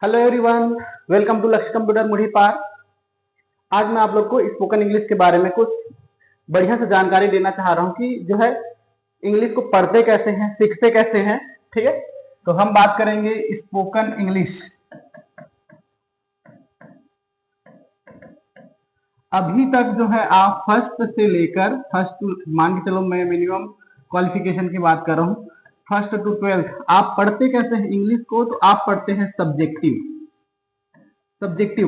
Hello everyone, welcome to लक्ष्य computer मुड़ी पार। आज मैं आप लोग को स्पोकन इंग्लिश के बारे में कुछ बढ़िया से जानकारी देना चाह रहा हूँ कि जो है इंग्लिश को पढ़ते कैसे हैं, सीखते कैसे हैं। ठीक है, तो हम बात करेंगे स्पोकन इंग्लिश। अभी तक जो है आप फर्स्ट से लेकर मान के चलो, मैं मिनिमम क्वालिफिकेशन की बात कर रहा हूँ, फर्स्ट टू 12th आप पढ़ते कैसे हैं इंग्लिश को? तो आप पढ़ते हैं सब्जेक्टिव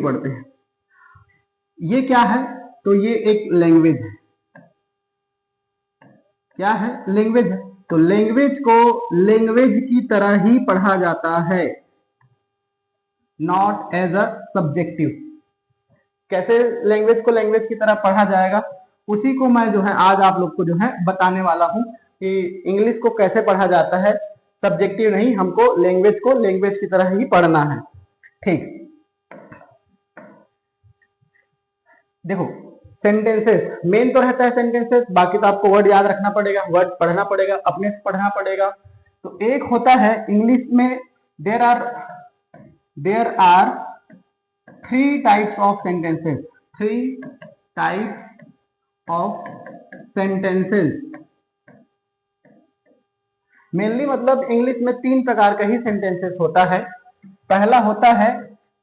पढ़ते हैं। ये क्या है? तो ये एक लैंग्वेज है। क्या है? लैंग्वेज है। तो लैंग्वेज को लैंग्वेज की तरह ही पढ़ा जाता है, नॉट एज अ सब्जेक्टिव। कैसे लैंग्वेज को लैंग्वेज की तरह पढ़ा जाएगा, उसी को मैं जो है आज आप लोग को जो है बताने वाला हूं कि इंग्लिश को कैसे पढ़ा जाता है। सब्जेक्टिव नहीं, हमको लैंग्वेज को लैंग्वेज की तरह ही पढ़ना है। ठीक, देखो सेंटेंसेस मेन तो रहता है सेंटेंसेस, बाकी तो आपको वर्ड याद रखना पड़ेगा, वर्ड पढ़ना पड़ेगा, अपने से पढ़ना पड़ेगा। तो एक होता है इंग्लिश में there are 3 types of sentences. 3 types of sentences. Mainly मतलब इंग्लिश में 3 प्रकार का ही सेंटेंसेस होता है। पहला होता है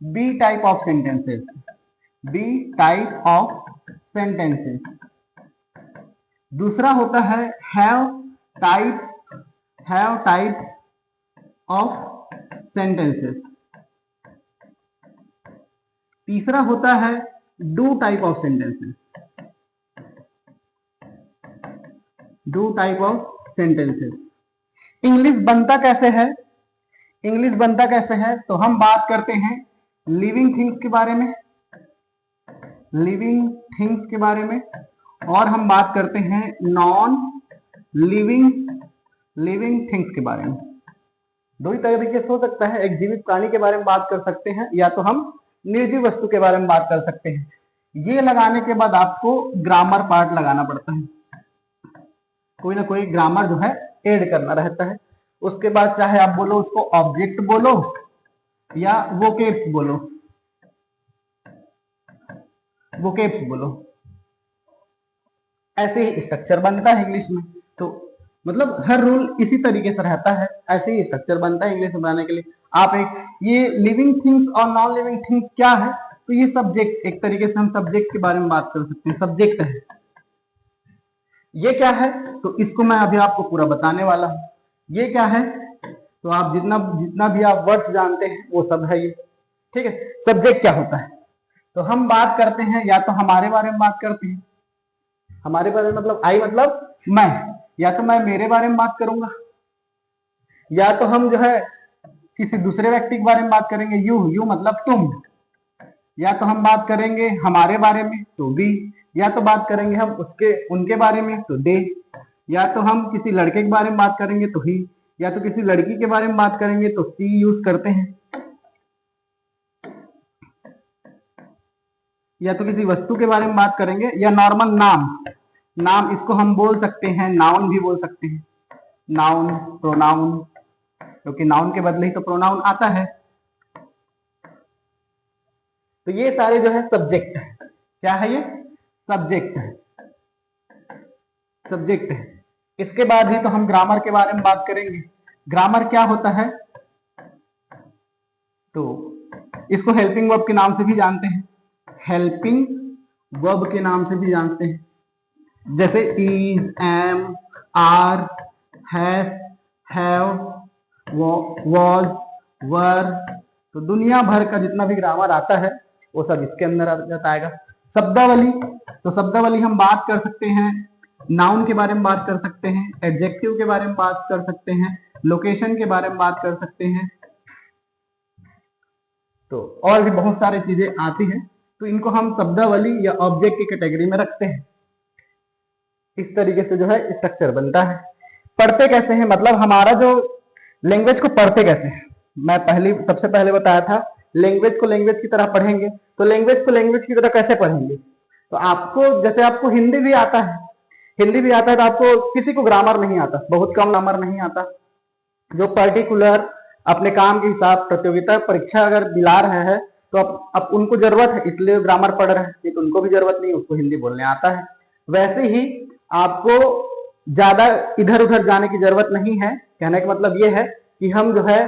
be type of sentences. Be type of sentences. दूसरा होता है हैव टाइप ऑफ सेंटेंसेस। तीसरा होता है do type of sentences. Do type of sentences. English बनता कैसे है? इंग्लिश बनता कैसे है तो हम बात करते हैं लिविंग थिंग्स के बारे में, लिविंग थिंग्स के बारे में, और हम बात करते हैं नॉन लिविंग थिंग्स के बारे में। दो ही तरीके से हो सकता है, एक जीवित प्राणी के बारे में बात कर सकते हैं या तो हम निर्जीव वस्तु के बारे में बात कर सकते हैं। ये लगाने के बाद आपको ग्रामर पार्ट लगाना पड़ता है, कोई ना कोई ग्रामर जो है ऐड करना रहता है। उसके बाद चाहे आप बोलो उसको ऑब्जेक्ट बोलो या वोकेब्स बोलो, ऐसे ही स्ट्रक्चर बनता है इंग्लिश में। तो मतलब हर रूल इसी तरीके से रहता है, ऐसे ही स्ट्रक्चर बनता है इंग्लिश में बनाने के लिए। आप ये लिविंग थिंग्स और नॉन लिविंग थिंग्स क्या है? तो ये सब्जेक्ट, एक तरीके से हम सब्जेक्ट के बारे में बात कर सकते हैं, सब्जेक्ट है। ये क्या है? तो इसको मैं अभी आपको पूरा बताने वाला हूं। ये क्या है? तो आप जितना भी आप वर्ड्स जानते हैं वो सब है ये। ठीक है, सब्जेक्ट क्या होता है? तो हम बात करते हैं, या तो हमारे बारे में बात करते हैं, हमारे बारे में मतलब आई मतलब मैं, या तो मैं मेरे बारे में बात करूंगा, या तो हम जो है किसी दूसरे व्यक्ति के बारे में बात करेंगे, यू मतलब तुम, या तो हम बात करेंगे हमारे बारे में तो वी, या तो बात करेंगे हम उनके बारे में तो दे, या तो हम किसी लड़के के बारे में बात करेंगे तो ही, या तो किसी लड़की के बारे में बात करेंगे तो सी यूज करते हैं, या तो किसी वस्तु के बारे में बात करेंगे, या नॉर्मल नाम इसको हम बोल सकते हैं, नाउन भी बोल सकते हैं, नाउन, प्रोनाउन, क्योंकि नाउन के बदले ही तो प्रोनाउन आता है। तो ये सारे जो है सब्जेक्ट है। क्या है ये? सब्जेक्ट है। इसके बाद ही तो हम ग्रामर के बारे में बात करेंगे। ग्रामर क्या होता है? तो इसको हेल्पिंग वर्ब के नाम से भी जानते हैं, हेल्पिंग वर्ब के नाम से भी जानते हैं, जैसे is, am, are, have, was, were. तो दुनिया भर का जितना भी ग्रामर आता है वो सब इसके अंदर आ जाता है। शब्दावली, तो शब्दावली हम बात कर सकते हैं, नाउन के बारे में बात कर सकते हैं, एडजेक्टिव के बारे में बात कर सकते हैं, लोकेशन के बारे में बात कर सकते हैं, तो और भी बहुत सारी चीजें आती हैं। तो इनको हम शब्दावली या ऑब्जेक्ट की कैटेगरी में रखते हैं। इस तरीके से जो है स्ट्रक्चर बनता है। पढ़ते कैसे हैं मतलब हमारा जो लैंग्वेज को पढ़ते कैसे हैं, मैं सबसे पहले बताया था लैंग्वेज को लैंग्वेज की तरह पढ़ेंगे। तो लैंग्वेज को लैंग्वेज की तरह कैसे पढ़ेंगे? तो आपको जैसे आपको हिंदी भी आता है, तो आपको किसी को ग्रामर नहीं आता, बहुत कम ग्रामर नहीं आता। जो पर्टिकुलर अपने काम के हिसाब प्रतियोगिता परीक्षा अगर दिला रहे हैं तो अब उनको जरूरत है इसलिए ग्रामर पढ़ रहे हैं, नहीं तो उनको भी जरूरत नहीं, उसको हिंदी बोलने आता है। वैसे ही आपको ज्यादा इधर उधर जाने की जरूरत नहीं है। कहने का मतलब ये है कि हम जो है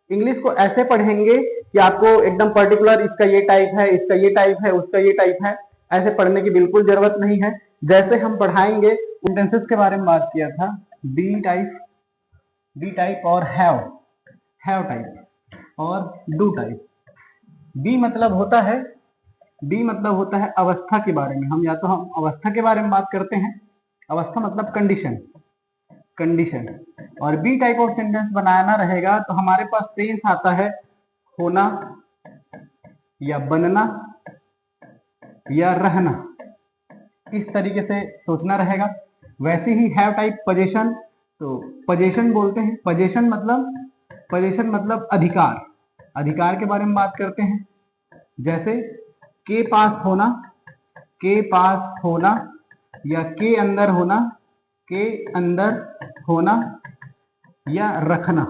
इंग्लिश को ऐसे पढ़ेंगे कि आपको एकदम पर्टिकुलर इसका ये टाइप है, इसका ये टाइप है, उसका ये टाइप है, ऐसे पढ़ने की बिल्कुल जरूरत नहीं है। जैसे हम पढ़ाएंगे सेंटेंसेस के बारे में बात किया था, बी टाइप और हैव टाइप और डू टाइप। बी मतलब होता है अवस्था के बारे में। हम या तो हम अवस्था के बारे में बात करते हैं, अवस्था मतलब कंडीशन। और बी टाइप ऑफ सेंटेंस बनाना रहेगा तो हमारे पास टेंस आता है होना या बनना या रहना, इस तरीके से सोचना रहेगा। वैसे ही हैव टाइप पोजीशन, तो पोजीशन बोलते हैं, पोजीशन मतलब अधिकार के बारे में बात करते हैं। जैसे के पास होना या के अंदर होना या रखना।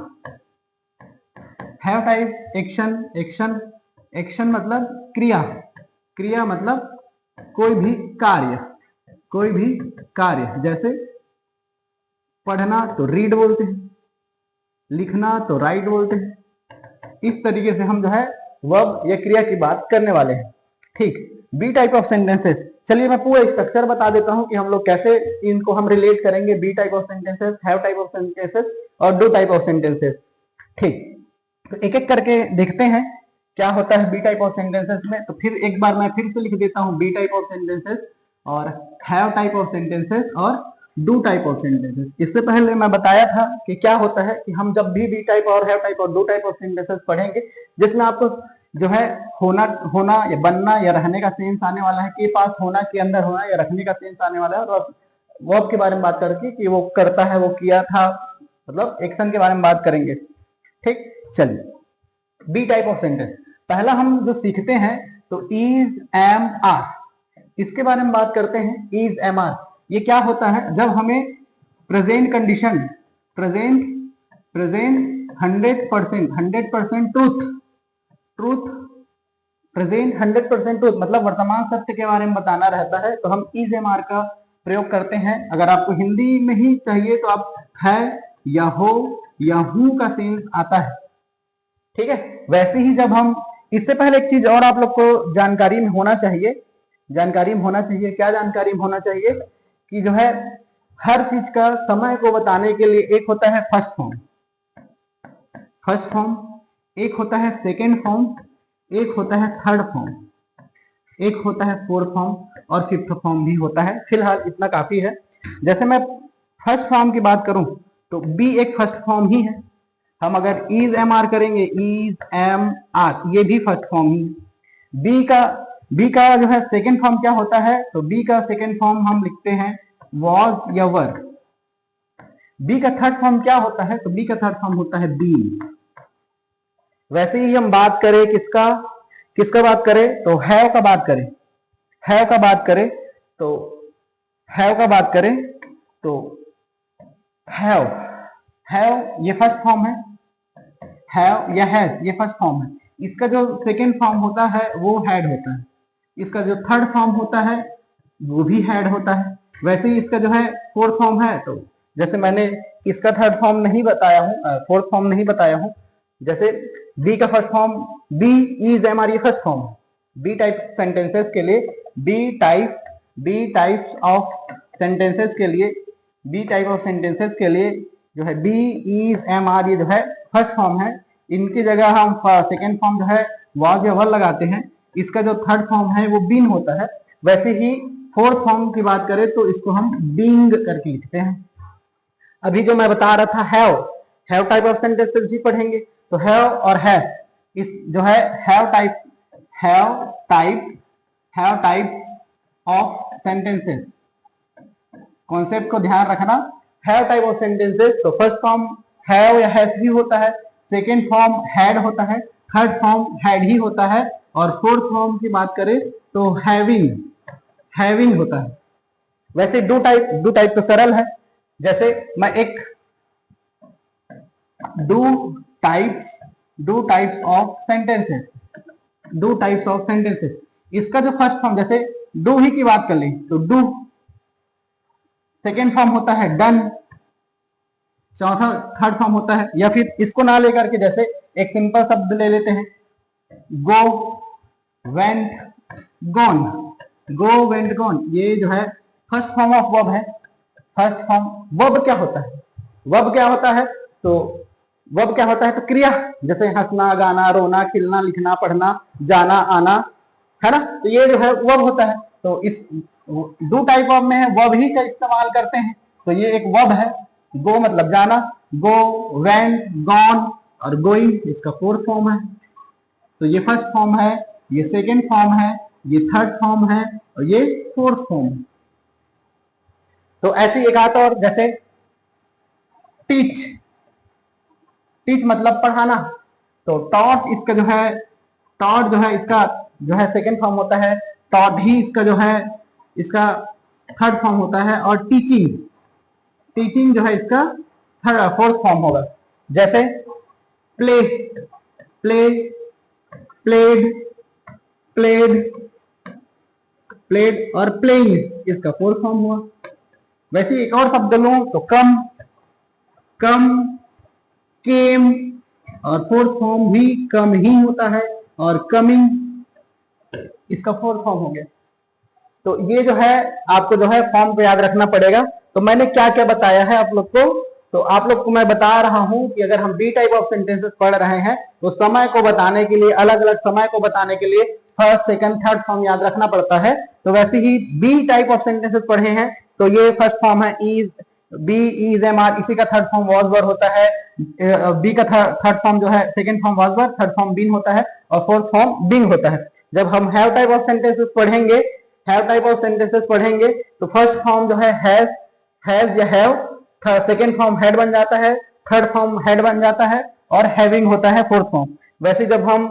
हैव टाइप एक्शन मतलब क्रिया मतलब कोई भी कार्य। जैसे पढ़ना तो रीड बोलते हैं, लिखना तो राइट बोलते हैं। इस तरीके से हम जो है वर्ब या क्रिया की बात करने वाले हैं। ठीक, बी टाइप ऑफ सेंटेंसेस। चलिए मैं पूरा स्ट्रक्चर बता देता हूं कि हम लोग कैसे इनको हम रिलेट करेंगे, be type of sentences, have type of sentences और डू टाइप ऑफ सेंटेंसेस। ठीक, तो एक एक करके देखते हैं क्या होता है बी टाइप ऑफ सेंटेंसेस में। तो फिर एक बार मैं फिर से लिख देता हूं, बी टाइप ऑफ सेंटेंसेस और हैव टाइप ऑफ सेंटेंसेस और डू टाइप ऑफ सेंटेंसेस। इससे पहले मैं बताया था कि क्या होता है कि हम जब भी बी टाइप और हैव टाइप और डू टाइप ऑफ सेंटेंसेस पढ़ेंगे, जिसमें आपको जो है होना या बनना या रहने का सेंस आने वाला है, के पास होना, के अंदर होना या रखने का सेंस आने वाला है। और वर्ब के बारे में बात करके कि वो करता है, वो किया था, मतलब एक्शन के बारे में बात करेंगे। ठीक, चलिए बी टाइप ऑफ सेंटेंस पहला हम जो सीखते हैं तो इज, एम, आर, इसके बारे में बात करते हैं। इज, एम, आर ये क्या होता है? जब हमें present condition, present 100% truth, present 100% truth मतलब वर्तमान सत्य के बारे में बताना रहता है, तो हम इज, एम, आर का प्रयोग करते हैं। अगर आपको हिंदी में ही चाहिए तो आप है या हो या हूं का सेंस आता है। ठीक है, वैसे ही जब हम, इससे पहले एक चीज और आप लोग को जानकारी में होना चाहिए। क्या जानकारी में होना चाहिए कि जो है हर चीज का समय को बताने के लिए एक होता है फर्स्ट फॉर्म, एक होता है सेकेंड फॉर्म, एक होता है थर्ड फॉर्म, एक होता है फोर्थ फॉर्म और फिफ्थ फॉर्म भी होता है। फिलहाल इतना काफी है। जैसे मैं फर्स्ट फॉर्म की बात करूं तो बी एक फर्स्ट फॉर्म ही है। हम अगर इज, एम, आर करेंगे, इज, एम, आर, ये भी फर्स्ट फॉर्म ही है। बी का जो है सेकेंड फॉर्म क्या होता है? तो बी का सेकेंड फॉर्म हम लिखते हैं वॉज या वर। बी का थर्ड फॉर्म क्या होता है? तो बी का थर्ड फॉर्म होता है बीन। वैसे ही हम बात करें किसका बात करें तो हैव का बात करें तो हैव ये फर्स्ट फॉर्म है, हैव या हैज ये फर्स्ट फॉर्म है। इसका जो सेकेंड फॉर्म होता है वो हैड होता है, इसका जो थर्ड फॉर्म होता है वो भी हैड होता है। वैसे ही इसका जो है फोर्थ फॉर्म है, तो जैसे मैंने इसका थर्ड फॉर्म नहीं बताया हूँ, फोर्थ फॉर्म नहीं बताया हूँ। जैसे बी का first form be, is, am, are ये फर्स्ट फॉर्म है। बी टाइप सेंटेंसेस के लिए बी टाइप्स ऑफ सेंटेंसेस के लिए जो है बी, इज, एम, आर ये जो है फर्स्ट फॉर्म है। इनकी जगह हम सेकेंड फॉर्म जो है वॉज या वर लगाते हैं। इसका जो थर्ड फॉर्म है वो बीन होता है। वैसे ही फोर्थ फॉर्म की बात करें तो इसको हम बीइंग करके लिखते हैं। अभी जो मैं बता रहा था हैव टाइप ऑफ सेंटेंसेस भी पढ़ेंगे, तो हैव और हैज, इस जो है have type of sentences, concept को ध्यान रखना। हैव टाइप ऑफ सेंटेंसेस तो फर्स्ट फॉर्म हैव या हैज भी होता है, सेकेंड फॉर्म हैड होता है, थर्ड फॉर्म हैड ही होता है, और फोर्थ फॉर्म की बात करें तो हैविंग होता है। वैसे डू टाइप तो सरल है। जैसे मैं एक types of sentences, do types of sentences. इसका जो फर्स्ट फॉर्म, जैसे डू ही की बात कर ली तो डू, सेकेंड फॉर्म होता है डन, चौथा थर्ड फॉर्म होता है, या फिर इसको ना लेकर के जैसे एक सिंपल शब्द ले लेते हैं, go went gone, go went gone, ये जो है फर्स्ट फॉर्म ऑफ वर्ब है। फर्स्ट फॉर्म वर्ब क्या होता है, वर्ब क्या होता है, तो वर्ब क्या होता है, तो क्रिया, जैसे हंसना, गाना, रोना, खिलना, लिखना, पढ़ना, जाना, आना, है ना, तो ये जो है वर्ब होता है। तो इस दो टाइप ऑफ में है वर्ब ही का इस्तेमाल करते हैं, तो ये एक वर्ब है, गो मतलब जाना, गो, वेंट, गॉन और गोइंग इसका फोर्थ फॉर्म है। तो ये फर्स्ट फॉर्म है, ये सेकेंड फॉर्म है, ये थर्ड फॉर्म है और ये फोर्थ फॉर्म है। तो ऐसी एक आता और जैसे टीच, टीच मतलब पढ़ाना, तो टॉट इसका जो है, टॉट जो है इसका जो है सेकेंड फॉर्म होता है, टॉट ही इसका जो है इसका थर्ड फॉर्म होता है, और टीचिंग, टीचिंग जो है इसका थर्ड फोर्थ फॉर्म होगा। जैसे play, play, played, played, played और प्लेइंग इसका फोर्थ फॉर्म हुआ। वैसे एक और शब्द लूं तो कम, कम, केम और फोर्थ फॉर्म भी कम ही होता है, और कमिंग इसका फोर्थ फॉर्म हो गया। तो ये जो है आपको जो है फॉर्म को याद रखना पड़ेगा। तो मैंने क्या क्या बताया है आप लोग को, तो आप लोग को मैं बता रहा हूं कि अगर हम बी टाइप ऑफ सेंटेंसेस पढ़ रहे हैं तो समय को बताने के लिए, अलग अलग समय को बताने के लिए फर्स्ट सेकंड थर्ड फॉर्म याद रखना पड़ता है। तो वैसे ही बी टाइप ऑफ सेंटेंसेस पढ़े हैं तो ये फर्स्ट फॉर्म है is, be is am are, इसी का थर्ड फॉर्म वॉज वर होता है, बी का थर्ड फॉर्म जो है second form was were, third form been होता है और फोर्थ फॉर्म बिंग होता है। जब हम हैव टाइप ऑफ सेंटेंसेस पढ़ेंगे, हैव टाइप ऑफ सेंटेंसेस पढ़ेंगे तो फर्स्ट फॉर्म जो है हैज या हैव, सेकंड फॉर्म हैड बन जाता है, थर्ड फॉर्म हैड बन जाता है और हैविंग होता है फोर्थ फॉर्म। वैसे जब हम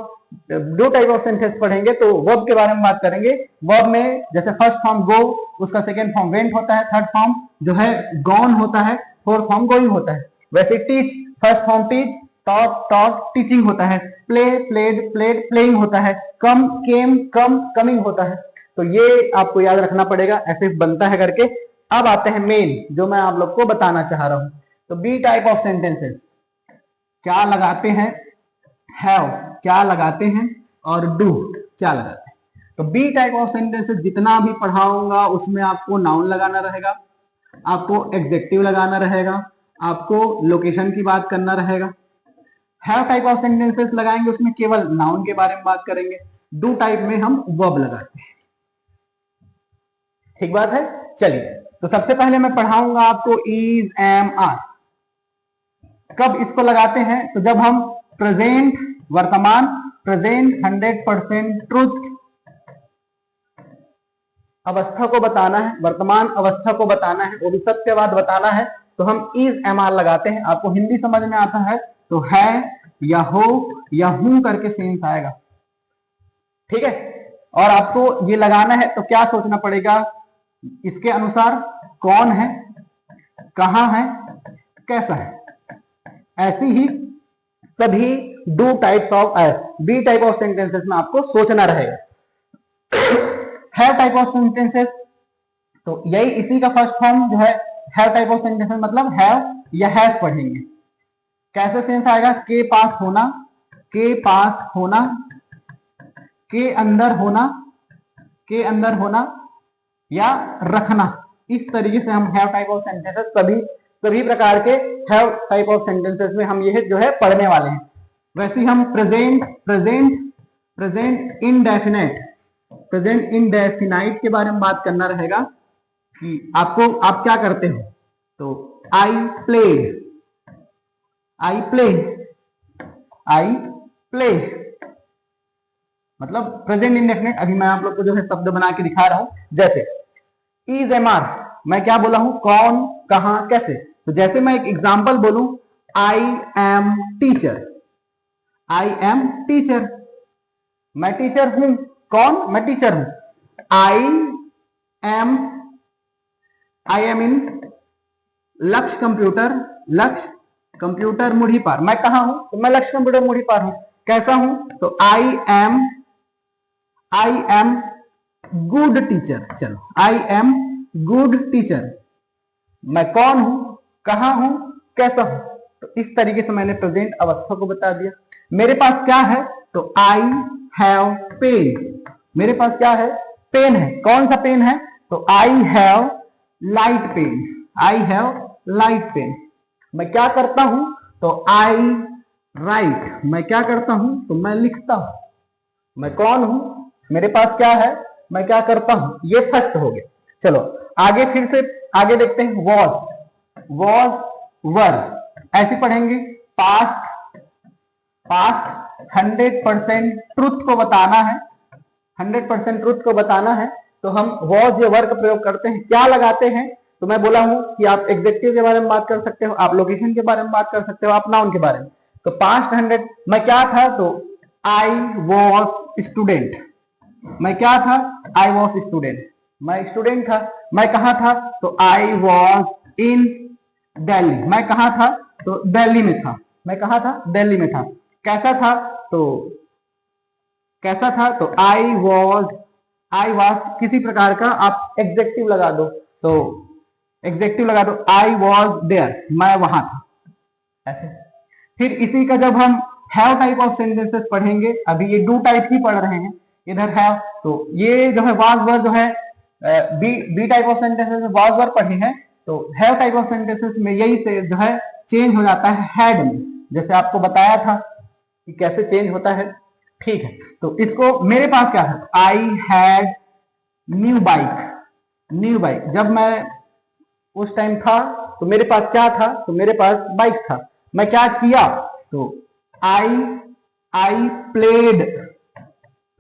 दो टाइप ऑफ सेंटेंस पढ़ेंगे तो वर्ब के बारे में बात करेंगे। वर्ब में जैसे फर्स्ट फॉर्म गो, उसका सेकंड फॉर्म वेंट होता है, थर्ड फॉर्म जो है गॉन होता है, फोर्थ फॉर्म गोइंग होता है। वैसे teach, first form teach, taught taught teaching होता है, प्ले प्लेड प्लेड प्लेइंग होता है, कम केम कम कमिंग होता है। तो ये आपको याद रखना पड़ेगा, ऐसे बनता है करके। अब आते हैं मेन, जो मैं आप लोग को बताना चाह रहा हूं। तो बी टाइप ऑफ सेंटेंसेस क्या लगाते हैं, हैव क्या लगाते हैं और डू क्या लगाते हैं। तो बी टाइप ऑफ सेंटेंसेस जितना भी पढ़ाऊंगा उसमें आपको नाउन लगाना रहेगा, आपको एडजेक्टिव लगाना रहेगा, आपको लोकेशन की बात करना रहेगा। हैव टाइप ऑफ सेंटेंसेस लगाएंगे उसमें केवल नाउन के बारे में बात करेंगे। डू टाइप में हम वर्ब लगाते हैं। ठीक बात है। चलिए, तो सबसे पहले मैं पढ़ाऊंगा आपको इज एम आर। कब इसको लगाते हैं, तो जब हम प्रेजेंट, वर्तमान, प्रेजेंट 100% ट्रूथ अवस्था को बताना है, वर्तमान अवस्था को बताना है, वो भी सत्यवाद बताना है, तो हम इज एम आर लगाते हैं। आपको हिंदी समझ में आता है तो है या हो या हूं करके सेंस आएगा। ठीक है, और आपको ये लगाना है तो क्या सोचना पड़ेगा, इसके अनुसार कौन है, कहां है, कैसा है। ऐसी ही सभी do types of be type of sentences में आपको सोचना रहेगा। हैव टाइप ऑफ सेंटेंसेस, तो यही इसी का फर्स्ट फॉर्म जो है हैव टाइप ऑफ सेंटेंसेस मतलब हैव या हैज पढ़ेंगे। कैसे सेंस आएगा, के पास होना, के पास होना, के अंदर होना, के अंदर होना या रखना। इस तरीके से हम हैव टाइप ऑफ सेंटेंसेस सभी प्रकार के हैव टाइप ऑफ सेंटेंसेस में हम ये जो है पढ़ने वाले हैं। वैसे हम present present present indefinite, present indefinite के बारे में बात करना रहेगा कि आपको, आप क्या करते हो, तो I played, I play, I play मतलब प्रेजेंट इंडेफिनिट। अभी मैं आप लोग को जो है शब्द बना के दिखा रहा हूं। जैसे इज एम आर, मैं क्या बोला हूं, कौन, कहां, कैसे। तो जैसे मैं एक एग्जांपल बोलूं, I am teacher, I am teacher, मैं टीचर हूं। कौन, मैं टीचर हूं। एम आई एम इन लक्ष्य कंप्यूटर, लक्ष्य कंप्यूटर मुड़ी पार। मैं कहाँ हूं? तो मैं लक्ष्य कंप्यूटर मुड़ी पार हूं। कैसा हूं? तो आई एम गुड टीचर। चलो, आई एम गुड टीचर। मैं कौन हूं, कहां हूं, कैसा हूं? तो इस तरीके से मैंने प्रेजेंट अवस्था को बता दिया। मेरे पास क्या है? तो आई हैव पेन। मेरे पास क्या है? पेन है। कौन सा पेन है? तो I have light pen. I have light pen. मैं क्या करता हूं? तो आई राइट। मैं क्या करता हूं? तो मैं लिखता हूं। मैं कौन हूं? मेरे पास क्या है? मैं क्या करता हूं? ये फर्स्ट हो गया। चलो आगे फिर से आगे देखते हैं। वॉज वर ऐसे पढ़ेंगे। पास्ट 100% ट्रुथ को बताना है। 100% ट्रुथ को बताना है तो हम वॉज या वर का प्रयोग करते हैं। क्या लगाते हैं? तो मैं बोला हूं कि आप एग्जेक्टिव के बारे में बात कर सकते हो, आप लोकेशन के बारे में बात कर सकते हो, आप नाउन के बारे में। तो पास्ट 100 मैं क्या था? तो आई वॉज स्टूडेंट। मैं क्या था? I was student. मैं स्टूडेंट था। मैं कहा था? तो आई वॉज इन दिल्ली। मैं कहा था? तो दिल्ली में था। मैं कहा था? दिल्ली में था। कैसा था? तो कैसा था? तो आई वॉज किसी प्रकार का आप एग्जेक्टिव लगा दो। तो एग्जेक्टिव लगा दो, आई वॉज देयर। मैं वहां था। ऐसे फिर इसी का जब हम हैव टाइप ऑफ सेंटेंसेस पढ़ेंगे, अभी ये डू टाइप ही पढ़ रहे हैं, इधर हैव, तो ये जो है वाज वर जो है बी टाइप ऑफ सेंटेंसेस में वाज वर पढ़े हैं, तो हैव टाइप ऑफ सेंटेंसेस में यही से जो है चेंज हो जाता है हैड में, जैसे आपको बताया था कि कैसे चेंज होता है। ठीक है, तो इसको मेरे पास क्या था? I had new bike. जब मैं उस टाइम था तो मेरे पास क्या था? तो मेरे पास बाइक था। मैं क्या किया? तो आई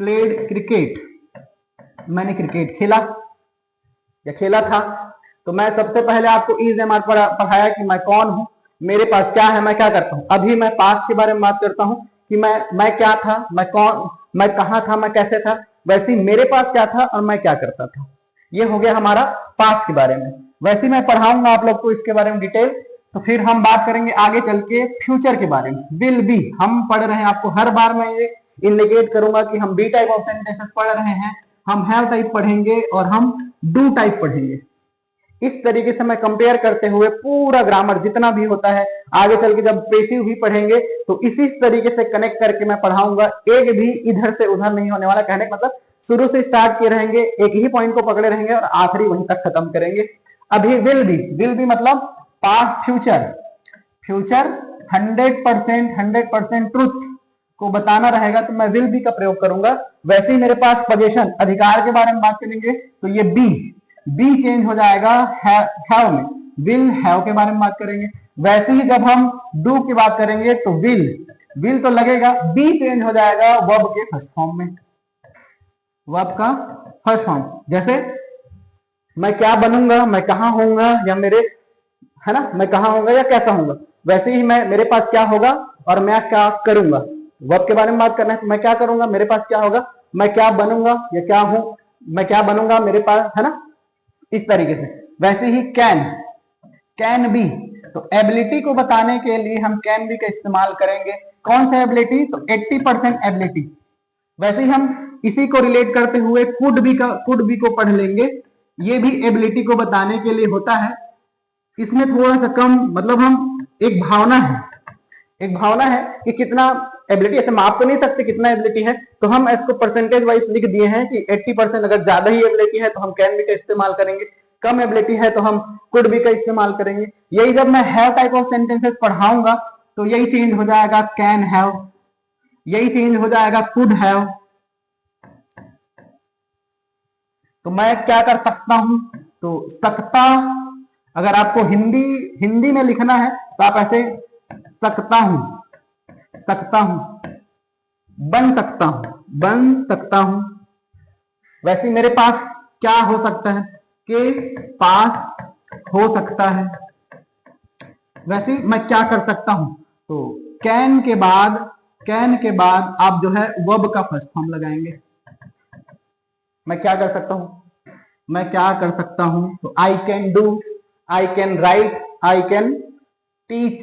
प्लेड क्रिकेट। मैंने क्रिकेट खेला या खेला था। तो मैं सबसे पहले आपको इज एम आर पढ़ाया कि मैं कौन हूं, मेरे पास क्या है, मैं क्या करता हूं। अभी मैं पास्ट के बारे में बात करता हूं कि मैं क्या था, मैं कौन, मैं कहां था, मैं कैसे था। वैसे मेरे पास क्या था और मैं क्या करता था। ये हो गया हमारा पास्ट के बारे में। वैसे मैं पढ़ाऊंगा आप लोग को इसके बारे में डिटेल। तो फिर हम बात करेंगे आगे चल के फ्यूचर के बारे में। विल बी हम पढ़ रहे हैं, आपको हर बार मैं ये इंडिकेट करूंगा कि हम बी टाइप ऑफ सेंटेंसेस पढ़ रहे हैं, हम हैव टाइप पढ़ेंगे और हम डू टाइप पढ़ेंगे। इस तरीके से मैं कंपेयर करते हुए पूरा ग्रामर जितना भी होता है आगे चल के जब पेसिव भी पढ़ेंगे तो इसी तरीके से कनेक्ट करके मैं पढ़ाऊंगा। एक भी इधर से उधर नहीं होने वाला। कहने का मतलब शुरू से स्टार्ट किए रहेंगे, एक ही पॉइंट को पकड़े रहेंगे और आखिरी वहीं तक खत्म करेंगे। अभी विल बी मतलब पास्ट फ्यूचर 100% ट्रुथ को बताना रहेगा तो मैं विल बी का प्रयोग करूंगा। वैसे ही मेरे पास पोजीशन अधिकार के बारे में बात करेंगे तो ये बी चेंज हो जाएगा हैव में, विल हैव के बारे में बात करेंगे। वैसे ही जब हम डू की बात करेंगे तो विल तो लगेगा, बी चेंज हो जाएगा वर्ब के फर्स्ट फॉर्म में, वर्ब का फर्स्ट फॉर्म। जैसे मैं क्या बनूंगा, मैं कहां होऊंगा, या मेरे, है ना, मैं कहां होऊंगा या कैसा होऊंगा। वैसे ही मैं मेरे पास क्या होगा और मैं क्या करूंगा। वर्ब के बारे में बात करना है तो मैं क्या करूंगा, मेरे पास क्या होगा, मैं क्या बनूंगा या क्या हूं, मैं क्या बनूंगा मेरे पास, है ना, इस तरीके से। वैसे ही कैन बी, तो एबिलिटी को बताने के लिए हम कैन बी का इस्तेमाल करेंगे। कौन सा एबिलिटी? तो 80% एबिलिटी। वैसे ही हम इसी को रिलेट करते हुए कुड बी को पढ़ लेंगे। ये भी एबिलिटी को बताने के लिए होता है। इसमें थोड़ा सा कम, मतलब हम एक भावना है कि कितना एबिलिटी, ऐसे माप तो नहीं सकते कितना एबिलिटी है, तो हम इसको परसेंटेज वाइज लिख दिए हैं कि 80%। अगर ज्यादा ही एबिलिटी है तो हम कैन बी का इस्तेमाल करेंगे, कम एबिलिटी है तो हम कुड बी का इस्तेमाल करेंगे। यही जब मैं हैव टाइप ऑफ सेंटेंसेस पढ़ाऊंगा तो यही चेंज हो जाएगा कैन हैव, यही चेंज हो जाएगा कुड हैव। तो मैं क्या कर सकता हूं? तो सकता, अगर आपको हिंदी में लिखना है तो आप ऐसे सकता हूं, बन सकता हूं। वैसे मेरे पास क्या हो सकता है, के पास हो सकता है। वैसे मैं क्या कर सकता हूं, तो कैन के बाद आप जो है वर्ब का फर्स्ट फॉर्म लगाएंगे। मैं क्या कर सकता हूं, तो I can do, I can write, I can teach,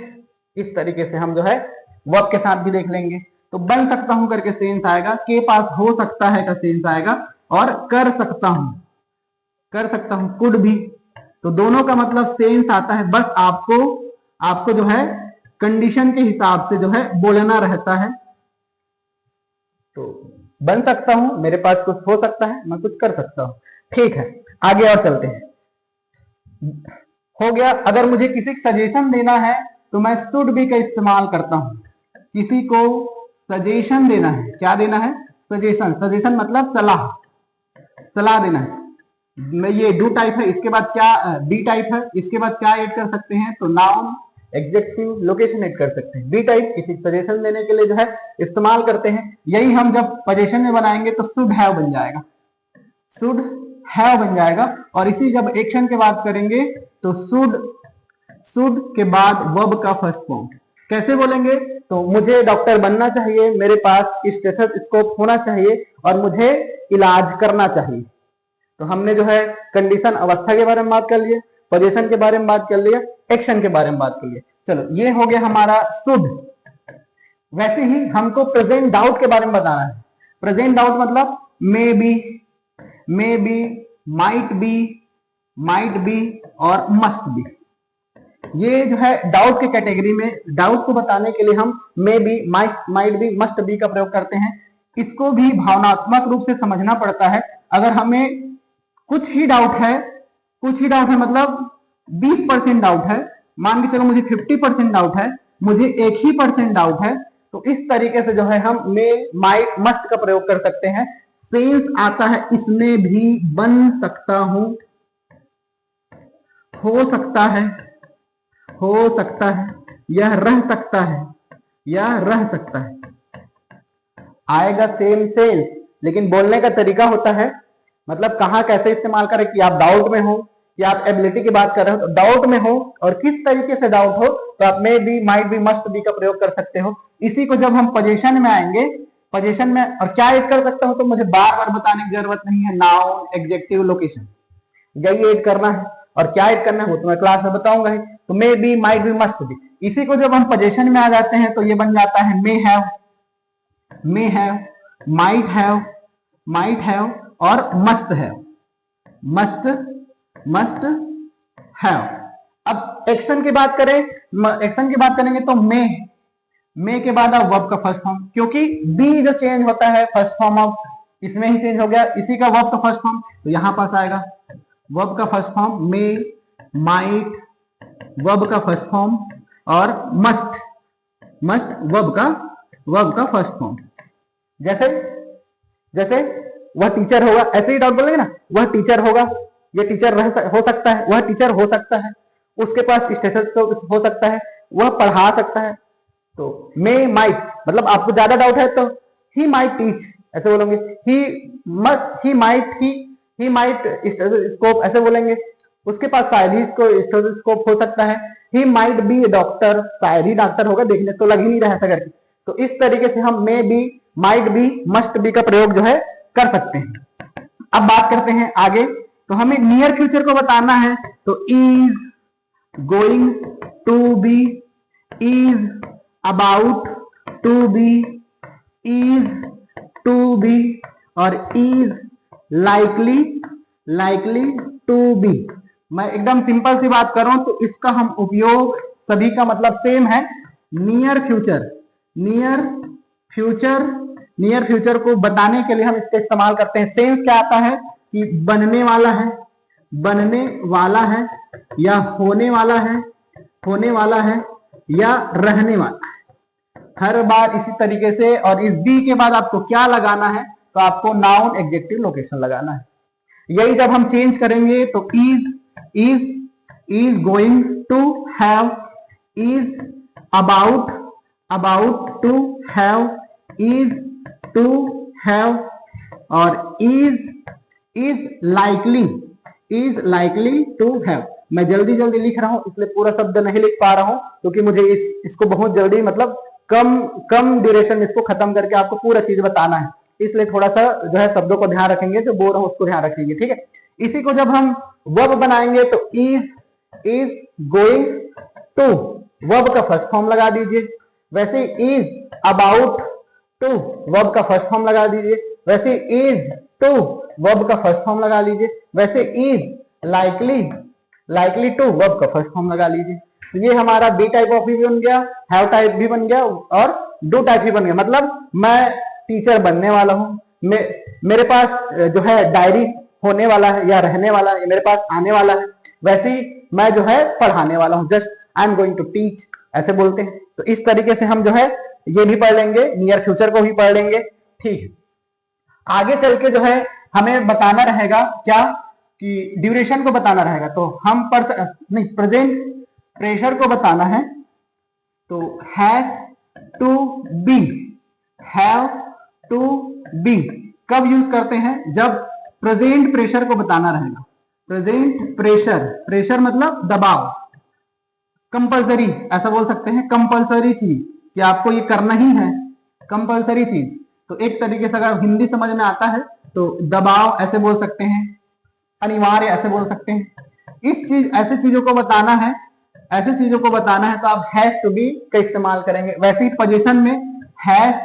इस तरीके से हम जो है वर्ब के साथ भी देख लेंगे। तो बन सकता हूं करके सेंस आएगा, के पास हो सकता है का सेंस आएगा, और कर सकता हूं कुड भी। तो दोनों का मतलब सेंस आता है, बस आपको जो है कंडीशन के हिसाब से जो है बोलना रहता है। तो बन सकता हूं, मेरे पास कुछ हो सकता है, मैं कुछ कर सकता हूं। ठीक है, आगे और चलते हैं। हो गया। अगर मुझे किसी को सजेशन देना है तो मैं शुड बी का इस्तेमाल करता हूं। किसी को सजेशन देना है, क्या देना है? सजेशन मतलब सलाह देना है। मैं ये डू टाइप है, इसके बाद क्या बी टाइप है, इसके बाद क्या ऐड कर सकते हैं? तो नाउन, एडजेक्टिव, लोकेशन ऐड कर सकते हैं। बी टाइप किसी सजेशन देने के लिए जो है इस्तेमाल करते हैं। यही हम जब पोजीशन में बनाएंगे तो शुड हैव बन जाएगा, शुड हैव बन जाएगा। और इसी जब एक्शन के बात करेंगे तो शुड के बाद वर्ब का फर्स्ट फॉर्म कैसे बोलेंगे? तो मुझे डॉक्टर बनना चाहिए, मेरे पास स्टेथोस्कोप होना चाहिए और मुझे इलाज करना चाहिए। तो हमने जो है कंडीशन अवस्था के बारे में बात कर लिए, पोजीशन के बारे में बात कर लिया, एक्शन के बारे में बात कर लिया। चलो ये हो गया हमारा शुड। वैसे ही हमको प्रेजेंट डाउट के बारे में बताना है। प्रेजेंट डाउट मतलब मे बी, माइट बी और मस्ट बी। ये जो है डाउट के कैटेगरी में, डाउट को बताने के लिए हम may be, might be, must be का प्रयोग करते हैं। इसको भी भावनात्मक रूप से समझना पड़ता है। अगर हमें कुछ ही डाउट है मतलब 20% डाउट है, मान के चलो मुझे 50% डाउट है, मुझे 1% डाउट है, तो इस तरीके से जो है हम मे, माइट, मस्ट का प्रयोग कर सकते हैं। सेंस आता है इसमें भी, बन सकता हूं, हो सकता है, यह रह सकता है, आएगा सेम सेंस। लेकिन बोलने का तरीका होता है, मतलब कहां कैसे इस्तेमाल करें कि आप डाउट में हो या आप एबिलिटी की बात कर रहे हो। तो डाउट में हो और किस तरीके से डाउट हो तो आप may be, might be, must be का प्रयोग कर सकते हो। इसी को जब हम पोजीशन में आएंगे, पोजीशन में और क्या ऐड कर सकता हूं तो मुझे बार बार बताने की जरूरत नहीं है। नाउन, एडजेक्टिव, लोकेशन, यही ऐड करना है। और क्या ऐड करना है वो तो मैं क्लास में बताऊंगा ही। तो may be, might be, must be, इसी को जब हम पोजीशन में आ जाते हैं तो ये बन जाता है मे हैव, माइट हैव और मस्ट हैव। अब एक्शन की बात करेंगे तो मे के बाद अब वर्ब का फर्स्ट फॉर्म, क्योंकि बी जो चेंज होता है फर्स्ट फॉर्म अब इसमें ही चेंज हो गया, इसी का वर्ब का फर्स्ट फॉर्म, तो यहां पास आएगा वर्ब का फर्स्ट फॉर्म मे, माइट, वर्ब का फर्स्ट फॉर्म, और मस्ट वर्ब का फर्स्ट फॉर्म। जैसे वह टीचर होगा, ऐसे ही डाउट बोलेंगे ना, वह टीचर होगा, ये टीचर हो सकता है, वह टीचर हो सकता है, उसके पास स्टेथोस्कोप हो सकता है, वह पढ़ा सकता है। तो मे, माइट मतलब आपको ज्यादा डाउट है तो ही माइट टीच ऐसे बोलेंगे, ही माइट स्टेथोस्कोप ऐसे बोलेंगे। उसके पास शायद ही इसको स्टेथोस्कोप हो सकता है। He might be A doctor, शायद ही डॉक्टर होगा, देखने तो लग ही नहीं रहा था करके। तो इस तरीके से हम may be, might be, must be का प्रयोग जो है कर सकते हैं। अब बात करते हैं आगे। तो हमें नियर फ्यूचर को बताना है तो is going to be, is about to be, is to be और इज लाइकली टू बी। मैं एकदम सिंपल सी बात कर रहा हूं तो इसका हम उपयोग सभी का मतलब सेम है। नियर फ्यूचर को बताने के लिए हम इसका इस्तेमाल करते हैं। सेंस क्या आता है कि बनने वाला है या होने वाला है या रहने वाला है, हर बार इसी तरीके से। और इस बी के बाद आपको क्या लगाना है तो आपको नाउन, एडजेक्टिव, लोकेशन लगाना है। यही जब हम चेंज करेंगे तो is going to have, is about to have, is to have और इज लाइकली टू हैव। मैं जल्दी लिख रहा हूं इसलिए पूरा शब्द नहीं लिख पा रहा हूं, क्योंकि मुझे इसको बहुत जल्दी मतलब कम ड्यूरेशन में इसको खत्म करके आपको पूरा चीज बताना है। इसलिए थोड़ा सा जो है शब्दों को ध्यान रखेंगे, जो बोल रहा हूं उसको ध्यान रखेंगे, ठीक है। इसी को जब हम वर्ब बनाएंगे तो इज गोइंग टू, वर्ब का फर्स्ट फॉर्म लगा दीजिए। वैसे इज अबाउट टू वर्ब का फर्स्ट फॉर्म लगा दीजिए। वैसे इज टू वर्ब का फर्स्ट फॉर्म लगा लीजिए। वैसे इज लाइकली टू वर्ब का फर्स्ट फॉर्म लगा लीजिए। तो ये हमारा बी टाइप ऑफ भी बन गया, हैव टाइप भी बन गया और डू टाइप भी बन गया। मतलब मैं टीचर बनने वाला हूँ, मेरे पास जो है डायरी होने वाला है या रहने वाला है, मेरे पास आने वाला है। वैसे ही मैं जो है पढ़ाने वाला हूँ, just I am going to teach, ऐसे बोलते हैं। तो इस तरीके से हम जो है ये भी पढ़ लेंगे, नियर फ्यूचर को भी पढ़ लेंगे। ठीक है, आगे चल के जो है हमें बताना रहेगा क्या कि ड्यूरेशन को बताना रहेगा। तो हम नहीं, प्रेजेंट प्रेशर को बताना है तो have to be, have to be कब यूज करते हैं, जब प्रेजेंट प्रेशर को बताना रहेगा। प्रेजेंट प्रेशर, प्रेशर मतलब दबाव, कंपलसरी ऐसा बोल सकते हैं, कंपलसरी चीज कि आपको ये करना ही है, कंपलसरी चीज। तो एक तरीके से अगर हिंदी समझ में आता है तो दबाव ऐसे बोल सकते हैं, अनिवार्य ऐसे बोल सकते हैं। इस चीज ऐसे चीजों को बताना है, ऐसे चीजों को बताना है तो आप हैज टू बी का इस्तेमाल करेंगे। वैसे ही पोजीशन में हैज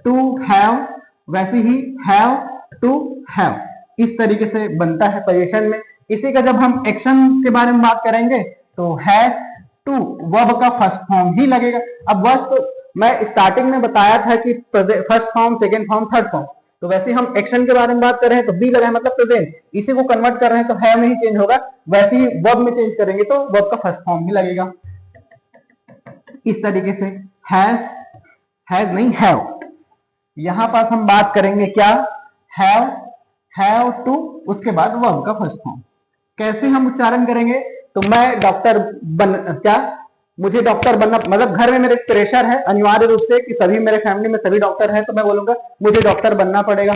टू हैव, वैसे ही हैव टू हैव, इस तरीके से बनता है पोजीशन में। इसी का जब हम एक्शन के बारे में बात करेंगे तो हैज टू वर्ब का फर्स्ट फॉर्म ही लगेगा। अब वर्ब तो मैं स्टार्टिंग में बताया था कि first form, second form, third form, तो वैसे हम एक्शन के बारे में बात कर रहे हैं तो बी लगा है मतलब प्रेजेंट, इसी को कन्वर्ट कर रहे हैं तो हैव में ही चेंज होगा। वैसे ही वर्ब में चेंज करेंगे तो वर्ब का फर्स्ट फॉर्म ही लगेगा। इस तरीके से हैज नहीं हैव। यहां पास हम बात करेंगे क्या, हैव टू, उसके बाद वर्ब का फर्स्ट फॉर्म। कैसे हम उच्चारण करेंगे, तो मैं डॉक्टर मुझे डॉक्टर बनना, मतलब घर में मेरे प्रेशर है अनिवार्य रूप से कि सभी मेरे फैमिली में सभी डॉक्टर हैं, तो मैं बोलूंगा मुझे डॉक्टर बनना पड़ेगा,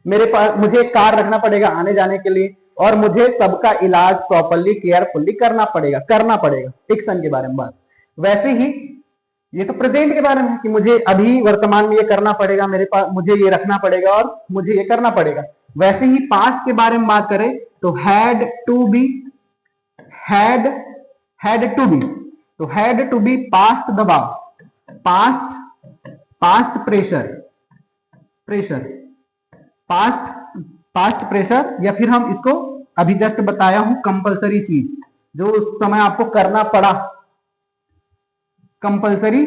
मेरे पास मुझे कार रखना पड़ेगा आने जाने के लिए, और मुझे सबका इलाज प्रॉपरली केयरफुल्ली करना पड़ेगा। एक्शन के बारे में बात। वैसे ही ये तो प्रेजेंट के बारे में है कि मुझे अभी वर्तमान में ये करना पड़ेगा, मेरे पास मुझे ये रखना पड़ेगा और मुझे ये करना पड़ेगा। वैसे ही पास्ट के बारे में बात करें तो had to be, had to be, तो हैड टू बी पास्ट दबाव, पास्ट प्रेशर, पास्ट प्रेशर, या फिर हम इसको अभी जस्ट बताया हूं कंपलसरी चीज जो उस समय आपको करना पड़ा, कंपलसरी।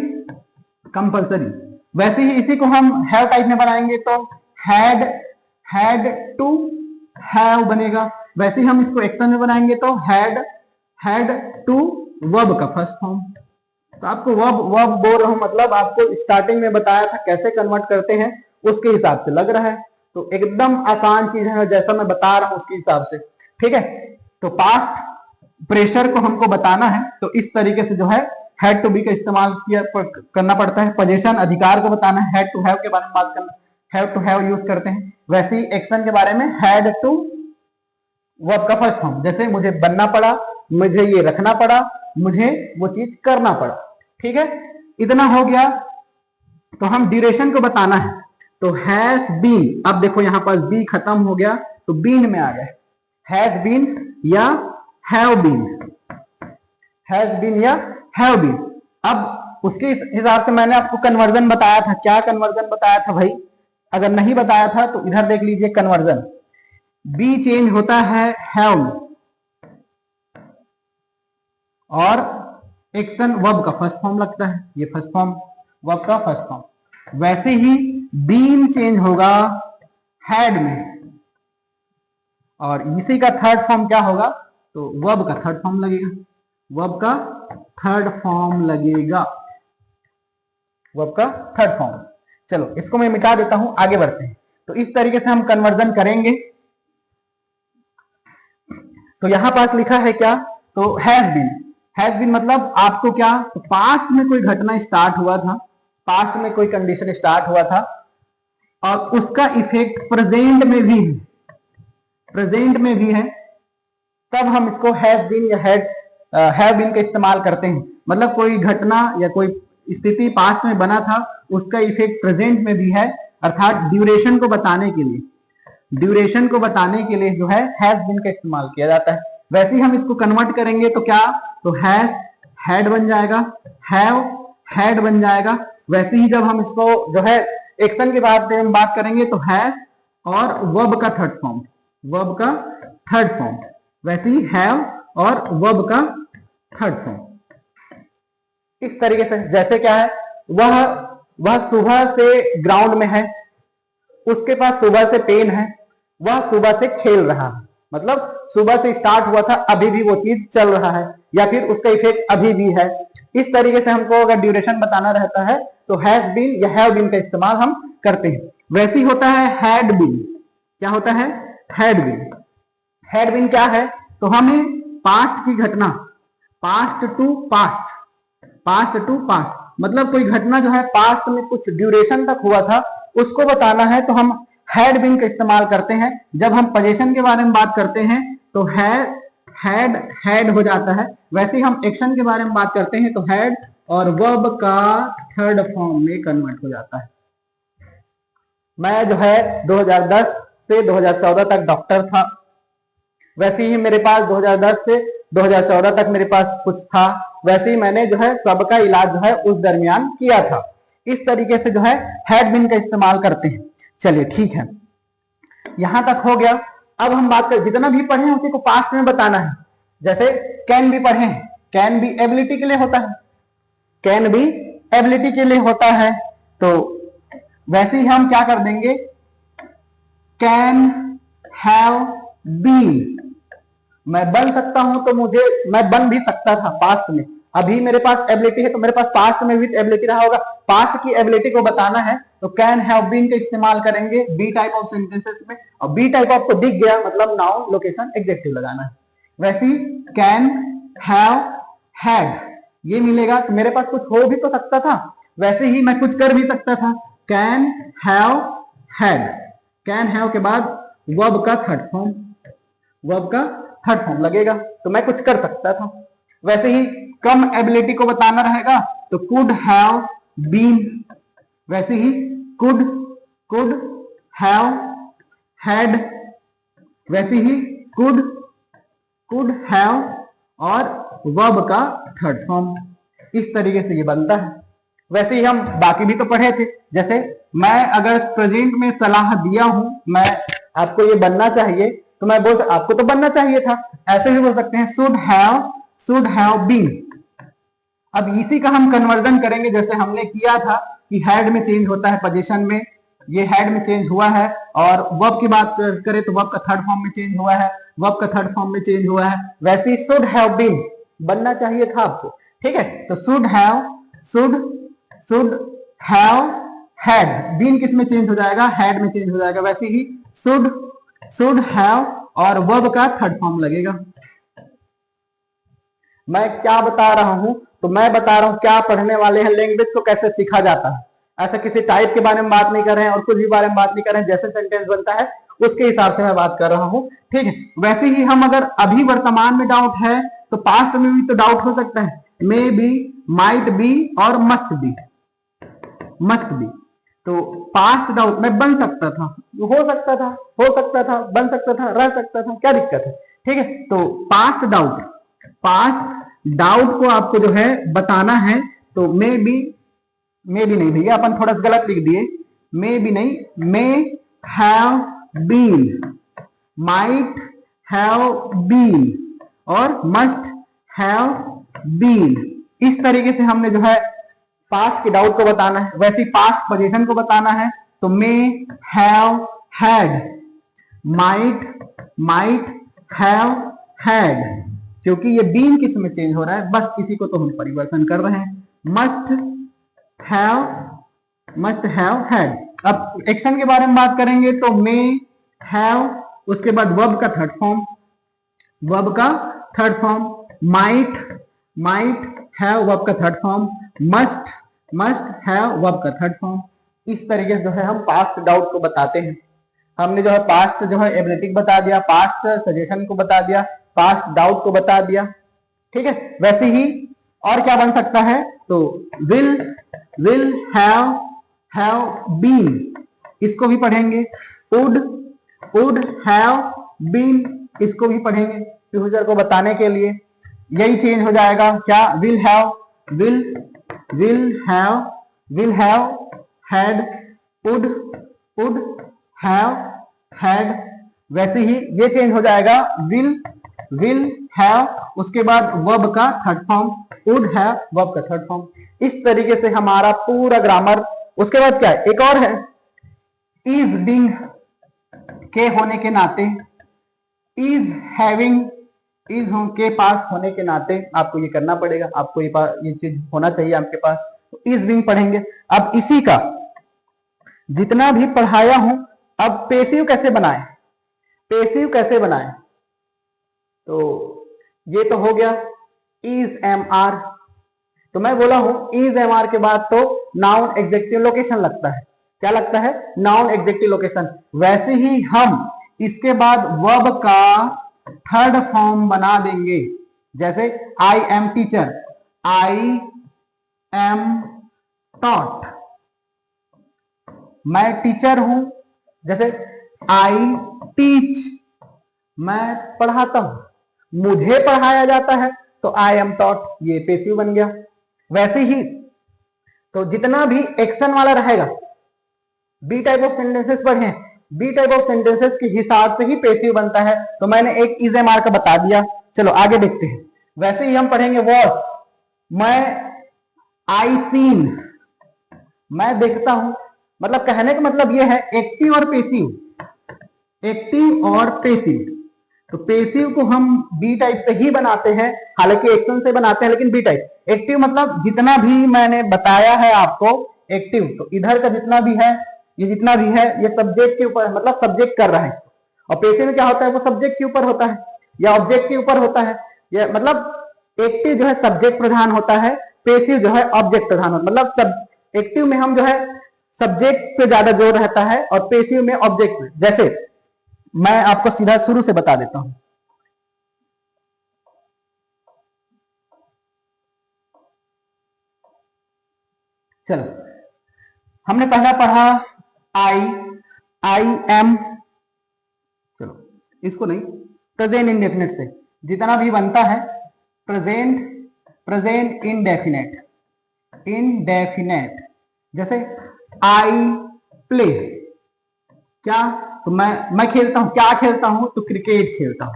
वैसे ही इसी को हम हैव टाइप में बनाएंगे तो हैड टू हैव बनेगा। वैसे ही हम इसको एक्शन में बनाएंगे तो हैड टू वर्ब का फर्स्ट फॉर्म। तो आपको वर्ब बोल रहा हूं, मतलब आपको स्टार्टिंग में बताया था कैसे कन्वर्ट करते हैं उसके हिसाब से लग रहा है। तो एकदम आसान चीज है जैसा मैं बता रहा हूं उसके हिसाब से, ठीक है। तो पास्ट प्रेशर को हमको बताना है तो इस तरीके से जो है हैड टू बी का इस्तेमाल करना पड़ता है। पोजीशन अधिकार को बताना है, हैड टू हैव के बारे में बात करना, हैव टू हैव यूज करते हैं। वैसे ही एक्शन के बारे में हैड टू वर्ब का फर्स्ट फॉर्म, जैसे मुझे बनना पड़ा, मुझे ये रखना पड़ा, मुझे वो चीज करना पड़ा, ठीक है। इतना हो गया। तो हम ड्यूरेशन को बताना है तो हैज बीन, अब देखो यहां पास बी खत्म हो गया तो बीन में आ गए, हैज बीन या हैव बीन, हैज बीन या हैव बीन। अब उसके हिसाब से मैंने आपको कन्वर्जन बताया था। क्या कन्वर्जन बताया था भाई, अगर नहीं बताया था तो इधर देख लीजिए कन्वर्जन। बी चेंज होता है हैव में और एक्शन वर्ब का फर्स्ट फॉर्म लगता है, ये फर्स्ट फॉर्म वर्ब का फर्स्ट फॉर्म। वैसे ही बीन चेंज होगा हैड में और इसी का थर्ड फॉर्म क्या होगा, तो वर्ब का थर्ड फॉर्म लगेगा, वर्ब का थर्ड फॉर्म लगेगा, वर्ब का थर्ड फॉर्म। चलो इसको मैं मिटा देता हूं, आगे बढ़ते हैं। तो इस तरीके से हम कन्वर्जन करेंगे। तो यहां पास लिखा है क्या, तो हैज बीन मतलब आपको क्या, तो पास्ट में कोई घटना स्टार्ट हुआ था, पास्ट में कोई कंडीशन स्टार्ट हुआ था और उसका इफेक्ट प्रेजेंट में भी है, प्रेजेंट में भी है, तब हम इसको हैज बीन या हैव बीन का इस्तेमाल करते हैं। मतलब कोई घटना या कोई स्थिति पास्ट में बना था, उसका इफेक्ट प्रेजेंट में भी है, अर्थात ड्यूरेशन को बताने के लिए, ड्यूरेशन को बताने के लिए जो है हैज बीन का इस्तेमाल किया जाता है। वैसे ही हम इसको कन्वर्ट करेंगे तो क्या, तो हैड बन जाएगा, हैव हैड बन जाएगा। वैसे ही जब हम इसको जो है एक्शन के बाद हम बात करेंगे तो हैज और वर्ब का थर्ड फॉर्म, वर्ब का थर्ड फॉर्म, वैसे ही हैव और वर्ब का थर्ड फॉर्म। इस तरीके से जैसे क्या है, वह सुबह से ग्राउंड में है, उसके पास सुबह से पेन है, वह सुबह से खेल रहा है, मतलब सुबह से स्टार्ट हुआ था, अभी भी वो चीज चल रहा है, या फिर उसका इफेक्ट अभी भी है। इस तरीके से हमको अगर ड्यूरेशन बताना रहता है तो हैज बीन या हैव बीन का इस्तेमाल हम करते हैं। वैसे ही होता है हैड बीन। क्या होता है? Had been. हैड बीन क्या है? तो हमें पास्ट की घटना, past to past, past to past, मतलब कोई घटना जो है पास्ट में कुछ ड्यूरेशन तक हुआ था उसको बताना है तो हम हैड बीन का इस्तेमाल करते हैं। जब हम पोजीशन के बारे में बात करते हैं तो हैड हैड हो जाता है। वैसे ही हम एक्शन के बारे में बात करते हैं तो हैड और वर्ब का थर्ड फॉर्म में कन्वर्ट हो जाता है। मैं जो है 2010 से 2014 तक डॉक्टर था, वैसे ही मेरे पास 2010 से 2014 तक मेरे पास कुछ था, वैसे ही मैंने जो है सबका इलाज जो है उस दरमियान किया था। इस तरीके से जो है हैड बीन का इस्तेमाल करते हैं। चलिए ठीक है, यहां तक हो गया। अब हम बात करें, जितना भी पढ़े हैं उसी को पास्ट में बताना है। जैसे कैन भी पढ़े हैं, कैन भी एबिलिटी के लिए होता है, कैन भी एबिलिटी के लिए होता है, तो वैसे ही हम क्या कर देंगे, कैन हैव बीन। मैं बन सकता हूं तो मैं बन भी सकता था पास्ट में, अभी मेरे पास एबिलिटी है तो मेरे पास पास्ट में भी एबिलिटी रहा होगा। पास्ट की एबिलिटी को बताना है तो कैन हैव बीन का इस्तेमाल करेंगे बी टाइप ऑफ सेंटेंसेस में, और बी टाइप ऑफ को दिख गया मतलब नाउन लोकेशन एडजेक्टिव लगाना है। वैसे ही कैन हैव हैड ये मिलेगा तो मेरे पास कुछ हो भी तो सकता था, वैसे ही मैं कुछ कर भी सकता था। Can have had, can have के बाद वर्ब का थर्ड फॉर्म, वर्ब का थर्ड फॉर्म लगेगा तो मैं कुछ कर सकता था। वैसे ही कम एबिलिटी को बताना रहेगा तो कुड हैव बीन, वैसे ही कुड हैव हैड, वैसे ही कुड हैव और वर्ब का थर्ड फॉर्म। इस तरीके से ये बनता है। वैसे ही हम बाकी भी तो पढ़े थे, जैसे मैं अगर प्रेजेंट में सलाह दिया हूं, मैं आपको ये बनना चाहिए तो मैं बोल आपको तो बनना चाहिए था, ऐसे भी बोल सकते हैं शुड हैव बीन। अब इसी का हम कन्वर्जन करेंगे जैसे हमने किया था कि हैड में चेंज होता है पोजीशन में, ये हैड में चेंज हुआ है, और वर्ब की बात करें तो वर्ब का थर्ड फॉर्म में चेंज हुआ है, वर्ब का थर्ड फॉर्म में चेंज हुआ है। वैसे ही शुड हैव बीन बनना चाहिए था आपको, ठीक है। तो शुड हैव हैड, बीन किस में चेंज हो जाएगा, हैड में चेंज हो जाएगा। वैसे ही शुड हैव और वर्ब का थर्ड फॉर्म लगेगा। मैं क्या बता रहा हूं, तो मैं बता रहा हूं क्या पढ़ने वाले हैं, लैंग्वेज को कैसे सीखा जाता है। ऐसा किसी टाइप के बारे में बात नहीं कर रहे हैं और कुछ भी बारे में बात नहीं कर रहे हैं, जैसे सेंटेंस बनता है उसके हिसाब से मैं बात कर रहा हूं, ठीक है। वैसे ही हम अगर अभी वर्तमान में डाउट है तो पास्ट में भी तो डाउट हो सकता है, मे बी, माइट बी और मस्ट बी। तो पास्ट डाउट मैं बन सकता था, हो सकता था, बन सकता था, रह सकता था, क्या दिक्कत है, ठीक है। तो पास्ट डाउट को आपको जो है बताना है तो मे बी नहीं भैया, अपन थोड़ा सा गलत लिख दिए, मे बी नहीं, may have been, might have been और मस्ट हैव बीन। इस तरीके से हमने जो है पास्ट के डाउट को बताना है। वैसे पास्ट पोजीशन को बताना है तो may have had, might have had, क्योंकि ये बीन किस में चेंज हो रहा है, बस किसी को तो हम परिवर्तन कर रहे हैं। Must have had. अब एक्शन के बारे में बात करेंगे तो मे हैव, उसके बाद वर्ब का third form, might have verb का third form, must have verb का थर्ड फॉर्म। इस तरीके से जो है हम पास्ट डाउट को बताते हैं। हमने जो है पास्ट जो है एबिलिटी बता दिया, पास्ट सजेशन को बता दिया, पास्ट डाउट को बता दिया, ठीक है। वैसे ही और क्या बन सकता है, तो विल हैव बीन, इसको भी पढ़ेंगे। वुड हैव बीन, इसको भी पढ़ेंगे फ्यूचर को बताने के लिए। यही चेंज हो जाएगा क्या, will have had, would have had, वैसे ही ये चेंज हो जाएगा विल हैव, उसके बाद वर्ब का third form, would have verb का थर्ड फॉर्म। इस तरीके से हमारा पूरा ग्रामर। उसके बाद क्या है, एक और है इज बीइंग के होने के नाते, इज हैविंग इज के पास होने के नाते आपको ये करना पड़ेगा, आपको ये चीज होना चाहिए आपके पास, तो इज बीइंग पढ़ेंगे। अब इसी का जितना भी पढ़ाया हूं, अब पेसिव कैसे बनाएं, पेसिव कैसे बनाएं, तो ये तो हो गया इज एम आर। तो मैं बोला हूं इज एम आर के बाद तो नाउन एग्जेक्टिव लोकेशन लगता है, क्या लगता है, नाउन एग्जेक्टिव लोकेशन। वैसे ही हम इसके बाद वर्ब का थर्ड फॉर्म बना देंगे, जैसे I am teacher, I am taught, मैं टीचर हूं, जैसे आई टीच, मैं पढ़ाता हूं, मुझे पढ़ाया जाता है, तो आई एम टॉट, ये पेसिव बन गया। वैसे ही तो जितना भी एक्शन वाला रहेगा, बी टाइप ऑफ सेंटेंसेस पढ़े, बी टाइप ऑफ सेंटेंसेस के हिसाब से ही पेसिव बनता है। तो मैंने एक इज एम आर का बता दिया, चलो आगे देखते हैं। वैसे ही हम पढ़ेंगे वॉच, मैं आई सीन, मैं देखता हूं, मतलब कहने का मतलब यह है एक्टिव और पेसिव, एक्टिव और पेसिव। तो पेसिव को हम बी टाइप से ही बनाते हैं, हालांकि एक्शन से बनाते हैं, लेकिन बी टाइप। एक्टिव मतलब जितना भी मैंने बताया है आपको एक्टिव, तो इधर का जितना भी है, ये जितना भी है, ये सब्जेक्ट के ऊपर, मतलब सब्जेक्ट कर रहा है। और पेसिव में क्या होता है, वो सब्जेक्ट के ऊपर होता है या ऑब्जेक्ट के ऊपर होता है, या मतलब एक्टिव जो है सब्जेक्ट प्रधान होता है, पेसिव जो है ऑब्जेक्ट प्रधान होता है। मतलब सब एक्टिव में हम जो है सब्जेक्ट पे ज्यादा जोर रहता है और पेसिव में ऑब्जेक्ट पे। जैसे मैं आपको सीधा शुरू से बता देता हूं, चलो हमने पहला पढ़ा आई एम, चलो इसको नहीं, प्रेजेंट इंडेफिनेट से जितना भी बनता है, प्रेजेंट इंडेफिनेट, जैसे आई प्ले, क्या, तो मैं खेलता हूं, क्या खेलता हूं, तो क्रिकेट खेलता हूं,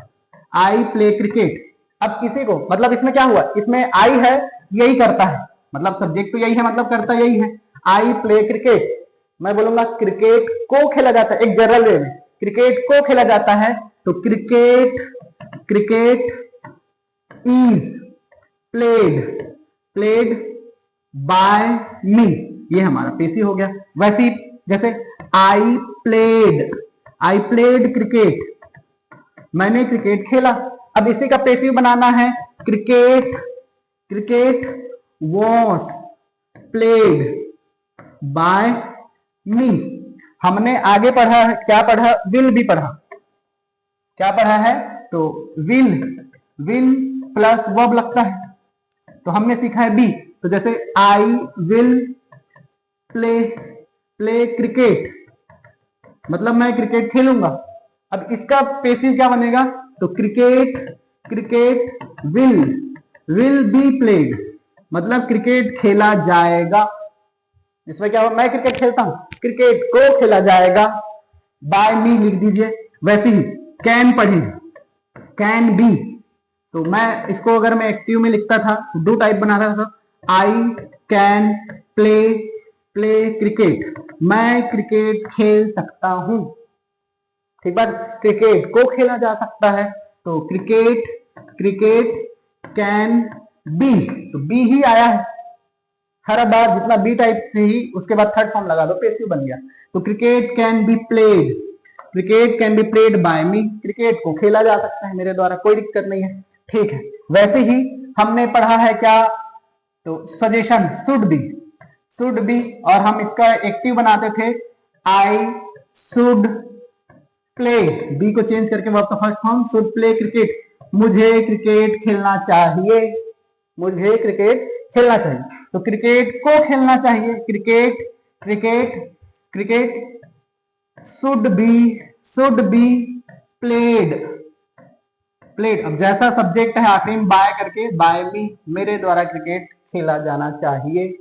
आई प्ले क्रिकेट। अब किसी को, मतलब इसमें क्या हुआ, इसमें आई है, यही करता है, मतलब सब्जेक्ट तो यही है, मतलब करता यही है, आई प्ले क्रिकेट। मैं बोलूंगा क्रिकेट को खेला जाता है, एक जनरल वे में क्रिकेट को खेला जाता है, तो क्रिकेट इज प्लेड बाय मी, ये हमारा पेसिव हो गया। वैसे जैसे आई प्लेड क्रिकेट, मैंने क्रिकेट खेला। अब इसी का पेसिव बनाना है, क्रिकेट वॉज प्लेड बाय मी। हमने आगे पढ़ा है, क्या पढ़ा, विल भी पढ़ा, क्या पढ़ा है, तो विल प्लस वर्ब लगता है, तो हमने सीखा है बी। तो जैसे आई विल प्ले क्रिकेट, मतलब मैं क्रिकेट खेलूंगा। अब इसका पेसिव क्या बनेगा, तो क्रिकेट विल बी प्लेड, मतलब क्रिकेट खेला जाएगा। इसमें क्या होगा, मैं क्रिकेट खेलता हूं, क्रिकेट को खेला जाएगा, बाय मी लिख दीजिए। वैसे ही कैन पढ़ी, कैन बी, तो मैं इसको अगर मैं एक्टिव में लिखता था तो दो टाइप बना रहा था, आई कैन प्ले क्रिकेट, मैं क्रिकेट खेल सकता हूं। ठीक बात, क्रिकेट को खेला जा सकता है, तो क्रिकेट कैन बी, तो बी ही आया है हर बार, जितना बी टाइप से ही उसके बाद थर्ड फॉर्म लगा दो, पेसिव बन गया। तो cricket can be played by me, cricket को खेला जा सकता है मेरे द्वारा, कोई दिक्कत नहीं है। ठीक है, वैसे ही हमने पढ़ा है क्या, तो सजेशन शुड बी, और हम इसका एक्टिव बनाते थे, आई शुड प्ले, बी को चेंज करके वर्ब का first form, should play cricket, मुझे क्रिकेट खेलना चाहिए, मुझे क्रिकेट खेलना चाहिए, तो क्रिकेट को खेलना चाहिए, cricket should be played played, अब जैसा सब्जेक्ट है आखिरी में बाय करके, बाय मी, मेरे द्वारा क्रिकेट खेला जाना चाहिए।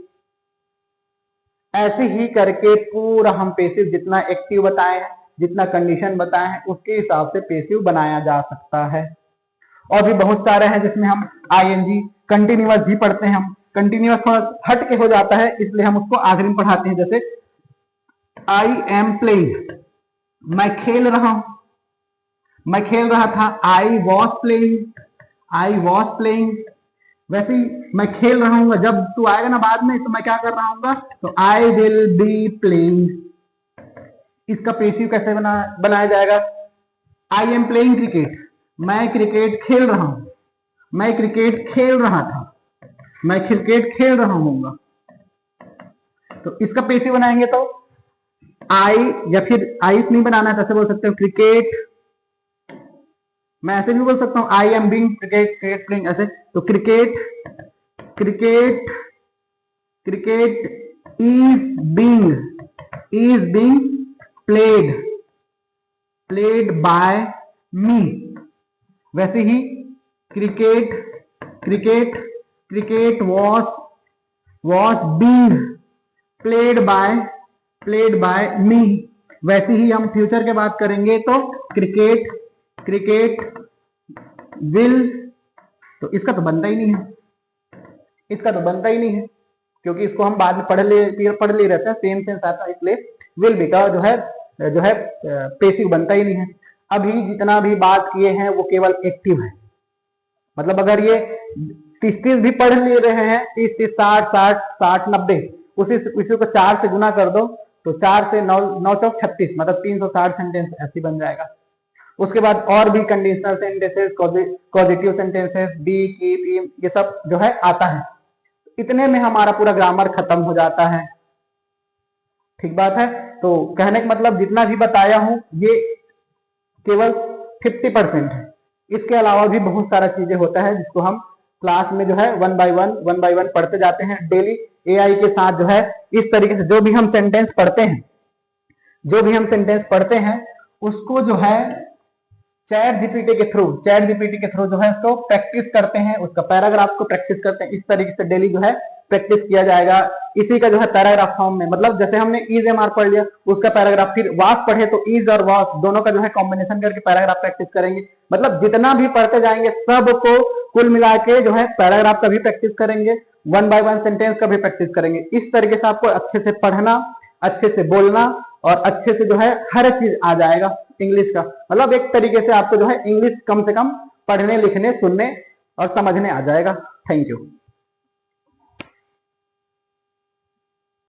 ऐसे ही करके पूरा हम पेसिव जितना एक्टिव बताए हैं, जितना कंडीशन बताए हैं, उसके हिसाब से पेसिव बनाया जा सकता है। और भी बहुत सारे हैं जिसमें हम आईएनजी कंटिन्यूअस भी पढ़ते हैं। हम कंटिन्यूअस थोड़ा हट के हो जाता है, इसलिए हम उसको आखिरी में पढ़ाते हैं। जैसे आई एम प्लेइंग, मैं खेल रहा हूं, मैं खेल रहा था। I was playing, I was playing. वैसे ही मैं खेल रहा हूँ, जब तू आएगा ना बाद में, तो मैं क्या कर रहा हूँ, तो आई विल बी प्लेइंग। इसका पेसिव कैसे बनाया जाएगा? आई एम प्लेइंग क्रिकेट, मैं क्रिकेट खेल रहा हूं, मैं क्रिकेट खेल रहा था, मैं क्रिकेट खेल रहा हूँ। तो इसका पेसिव बनाएंगे तो आई, या फिर आई नहीं बनाना है तो ऐसे बोल सकते हो क्रिकेट। मैं ऐसे भी बोल सकता हूं I am being cricket, cricket playing ऐसे। तो cricket, cricket, cricket is being played, played by me. वैसे ही cricket, cricket, cricket was being played by me. वैसे ही हम फ्यूचर की बात करेंगे तो क्रिकेट, क्रिकेट विल, तो इसका तो बनता ही नहीं है, इसका तो बनता ही नहीं है, क्योंकि इसको हम बाद में पढ़ ले रहते हैं, सेम सेंस आता है, इसलिए विल बी का जो है पेसिव बनता ही नहीं है। अभी जितना भी बात किए हैं वो केवल एक्टिव है। मतलब अगर ये 30 भी पढ़ ले रहे हैं, 30, 60, 60, 60, 90, उसी को 4 से गुना कर दो, तो 4 से 9, 9 चौक 36, मतलब 360 सेंटेंस ऐसे बन जाएगा। उसके बाद और भी conditional sentences, positive sentences, be, keep, ये सब जो है आता है। इतने में हमारा पूरा ग्रामर खत्म हो जाता है। ठीक बात है। तो कहने का मतलब जितना भी बताया हूं ये केवल 50% है। इसके अलावा भी बहुत सारा चीजें होता है जिसको हम क्लास में जो है वन बाय वन पढ़ते जाते हैं डेली। एआई के साथ जो है इस तरीके से जो भी हम सेंटेंस पढ़ते हैं उसको जो है चैट जीपीटी के थ्रू जो है उसको प्रैक्टिस करते हैं, उसका पैराग्राफ को प्रैक्टिस करते हैं। इस तरीके से डेली जो है प्रैक्टिस किया जाएगा। इसी का जो है पैराग्राफ फॉर्म में, मतलब जैसे हमने इज एम आर पढ़ लिया, उसका पैराग्राफ, फिर वास पढ़े तो इज और वास दोनों का जो है कॉम्बिनेशन करके पैराग्राफ प्रैक्टिस करेंगे। मतलब जितना भी पढ़ते जाएंगे सबको कुल मिला के जो है पैराग्राफ का भी प्रैक्टिस करेंगे, वन बाय वन सेंटेंस का भी प्रैक्टिस करेंगे। इस तरीके से आपको अच्छे से पढ़ना, अच्छे से बोलना और अच्छे से जो है हर चीज आ जाएगा इंग्लिश का। मतलब एक तरीके से आपको जो है इंग्लिश कम से कम पढ़ने, लिखने, सुनने और समझने आ जाएगा। Thank you.